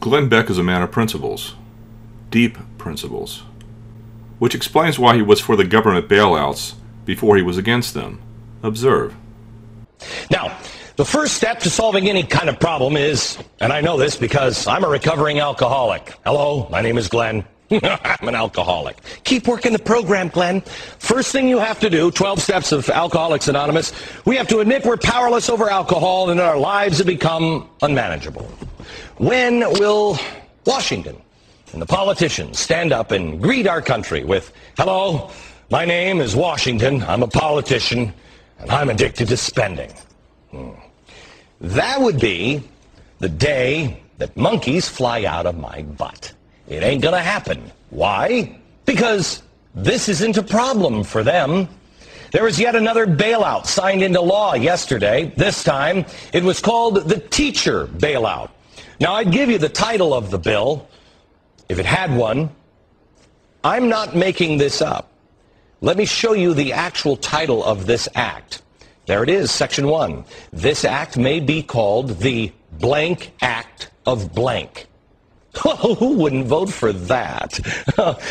Glenn Beck is a man of principles, deep principles, which explains why he was for the government bailouts before he was against them. Observe. Now, the first step to solving any kind of problem is, and I know this because I'm a recovering alcoholic. Hello, my name is Glenn. I'm an alcoholic. Keep working the program, Glenn. First thing you have to do, 12 steps of Alcoholics Anonymous, we have to admit we're powerless over alcohol and our lives have become unmanageable. When will Washington and the politicians stand up and greet our country with, hello, my name is Washington, I'm a politician, and I'm addicted to spending? That would be the day that monkeys fly out of my butt. It ain't gonna happen. Why? Because this isn't a problem for them. There was yet another bailout signed into law yesterday. This time, it was called the teacher bailout. Now, I'd give you the title of the bill, if it had one. I'm not making this up. Let me show you the actual title of this act. There it is, Section 1. This act may be called the blank act of blank. Who wouldn't vote for that?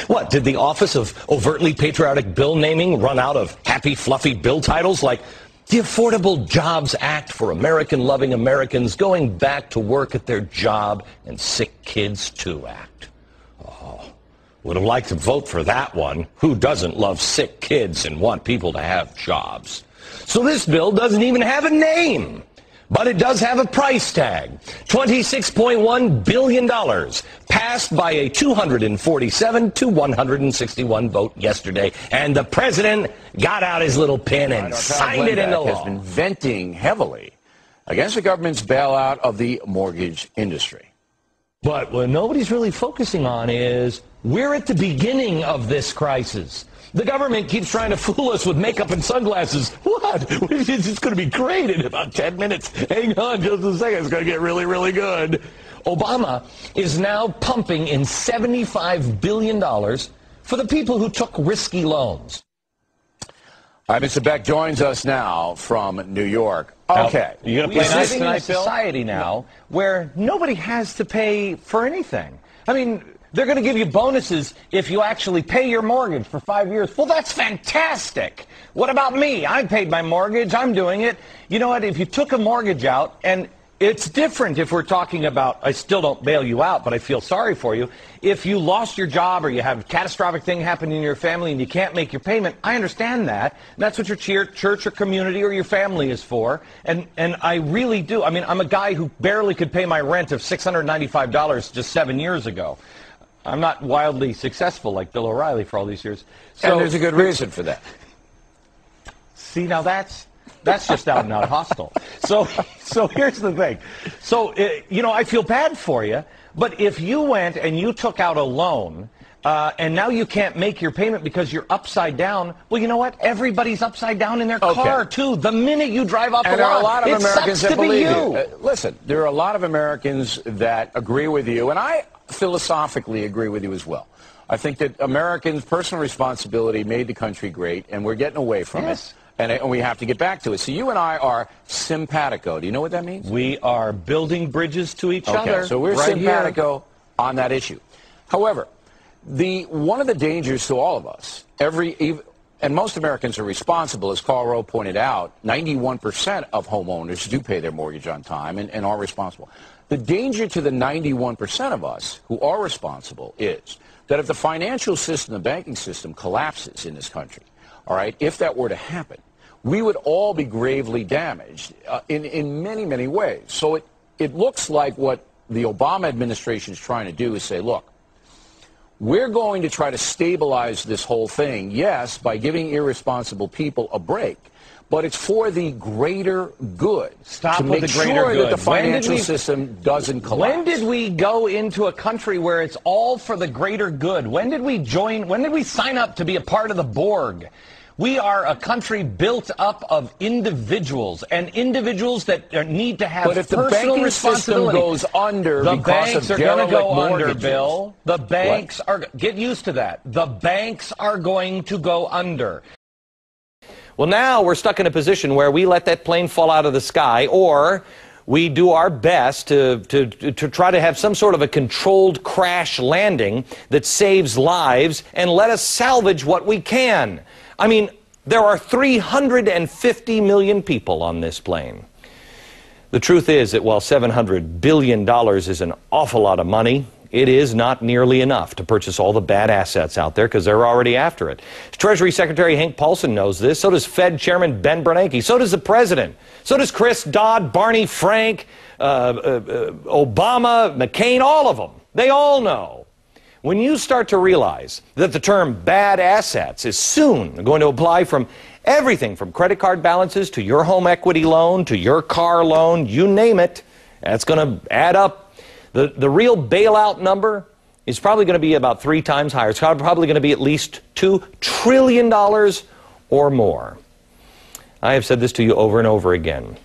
What, did the Office of Overtly Patriotic Bill Naming run out of happy, fluffy bill titles like the Affordable Jobs Act for American-loving Americans going back to work at their job and Sick Kids Too Act? Oh, would have liked to vote for that one. Who doesn't love sick kids and want people to have jobs? So this bill doesn't even have a name. But it does have a price tag, $26.1 billion, passed by a 247 to 161 vote yesterday. And the president got out his little pen and signed it into law. Has been venting heavily against the government's bailout of the mortgage industry. But what nobody's really focusing on is we're at the beginning of this crisis. The government keeps trying to fool us with makeup and sunglasses. What? It's going to be great in about 10 minutes. Hang on just a second. It's going to get really, really good. Obama is now pumping in $75 billion for the people who took risky loans. All right, Mr. Beck joins us now from New York. Okay. You're going to play nice tonight, Bill? We live in a society now where nobody has to pay for anything. I mean, they're going to give you bonuses if you actually pay your mortgage for 5 years. Well, that's fantastic. What about me? I paid my mortgage. I'm doing it. You know what? If you took a mortgage out, and it's different if we're talking about, I still don't bail you out, but I feel sorry for you. If you lost your job or you have a catastrophic thing happen in your family and you can't make your payment, I understand that. And that's what your church or community or your family is for. And I really do. I mean, I'm a guy who barely could pay my rent of $695 just 7 years ago. I'm not wildly successful like Bill O'Reilly for all these years. So, and there's a good reason for that. See, now that's just out and out hostile. So here's the thing. So, you know, I feel bad for you, but if you went and you took out a loan and now you can't make your payment because you're upside down, well, you know what? Everybody's upside down in their car, too. The minute you drive off the lot, there are a lot of Americans that believe you. Listen, there are a lot of Americans that agree with you, and I philosophically agree with you as well. I think that Americans' personal responsibility made the country great, and we're getting away from it, and we have to get back to it. So you and I are simpatico. Do you know what that means? We are building bridges to each other. So we're right simpatico on that issue. However, one of the dangers to all of us, and most Americans are responsible, as Carl Rowe pointed out, 91% of homeowners do pay their mortgage on time and are responsible. The danger to the 91% of us who are responsible is that if the financial system, the banking system collapses in this country, all right, if that were to happen, we would all be gravely damaged in many, many ways. So it looks like what the Obama administration is trying to do is say, look, we're going to try to stabilize this whole thing, yes, by giving irresponsible people a break. But it's for the greater good. Stop to with make the greater sure good. That the financial system doesn't collapse. When did we go into a country where it's all for the greater good? When did we sign up to be a part of the Borg? We are a country built up of individuals, and individuals that need to have personal responsibility. But if the banking system goes under because of derelict mortgages, the banks are going to go under, Bill. The banks are, get used to that. The banks are going to go under. Well, now we're stuck in a position where we let that plane fall out of the sky, or we do our best to try to have some sort of a controlled crash landing that saves lives and let us salvage what we can. I mean, there are 350 million people on this plane. The truth is that while $700 billion is an awful lot of money, it is not nearly enough to purchase all the bad assets out there because they're already after it. Treasury Secretary Hank Paulson knows this. So does Fed Chairman Ben Bernanke. So does the President. So does Chris Dodd, Barney Frank, Obama, McCain, all of them. They all know. When you start to realize that the term bad assets is soon going to apply from everything from credit card balances to your home equity loan to your car loan, you name it, that's going to add up. The real bailout number is probably going to be about 3 times higher. It's probably going to be at least $2 trillion or more. I have said this to you over and over again.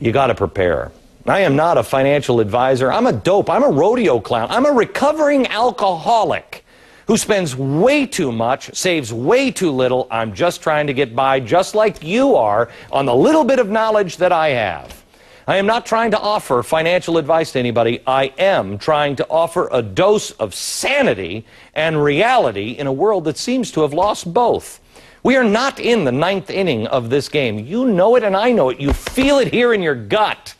You got to prepare. I am not a financial advisor. I'm a dope. I'm a rodeo clown. I'm a recovering alcoholic who spends way too much, saves way too little. I'm just trying to get by, just like you are, on the little bit of knowledge that I have. I am not trying to offer financial advice to anybody. I am trying to offer a dose of sanity and reality in a world that seems to have lost both. We are not in the 9th inning of this game. You know it and I know it. You feel it here in your gut.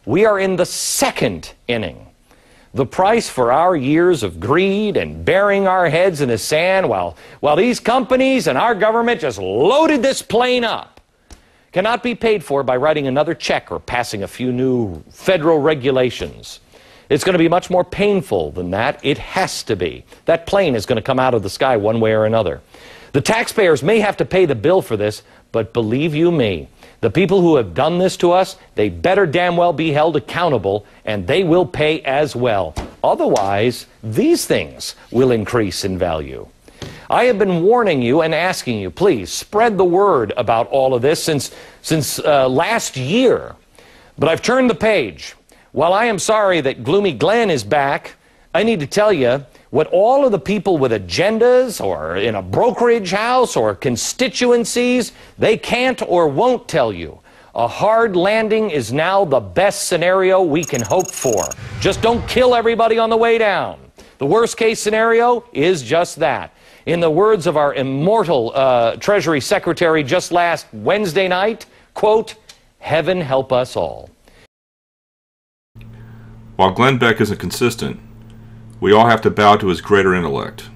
We are in the 2nd inning. The price for our years of greed and burying our heads in the sand while these companies and our government just loaded this plane up cannot be paid for by writing another check or passing a few new federal regulations. It's going to be much more painful than that. It has to be. That plane is going to come out of the sky one way or another. The taxpayers may have to pay the bill for this, but believe you me, the people who have done this to us, they better damn well be held accountable, and they will pay as well. Otherwise, these things will increase in value. I have been warning you and asking you, please spread the word about all of this since last year. But I've turned the page. While I am sorry that Gloomy Glenn is back, I need to tell you what all of the people with agendas or in a brokerage house or constituencies, they can't or won't tell you. A hard landing is now the best scenario we can hope for. Just don't kill everybody on the way down. The worst case scenario is just that. In the words of our immortal Treasury Secretary just last Wednesday night, quote, heaven help us all. While Glenn Beck isn't consistent, we all have to bow to his greater intellect.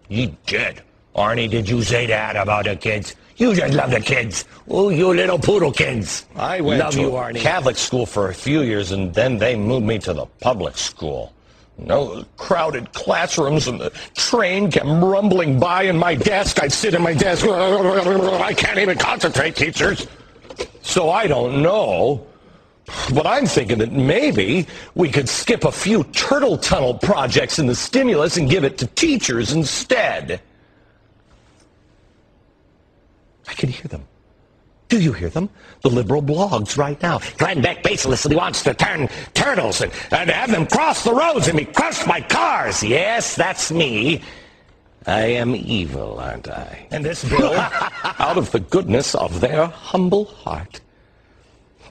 You did. Arnie, did you say that about the kids? You just love the kids. Oh, you little poodle kids. I went love to you, a Arnie. Catholic school for a few years, and then they moved me to the public school. No crowded classrooms, and the train kept rumbling by, and my desk, I'd sit at my desk. I can't even concentrate, teachers. So I don't know. But I'm thinking that maybe we could skip a few turtle tunnel projects in the stimulus and give it to teachers instead. I can hear them. Do you hear them? The liberal blogs right now. Glenn Beck basically wants to turn turtles and have them cross the roads and be crushed by cars. Yes, that's me. I am evil, aren't I? And this bill, out of the goodness of their humble heart,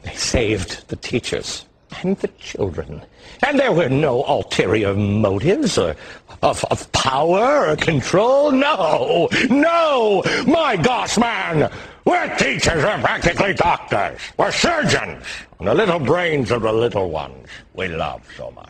they saved the teachers and the children. And there were no ulterior motives or of power or control. No, no, my gosh, man. We're teachers, we're practically doctors. We're surgeons. And the little brains of the little ones we love so much.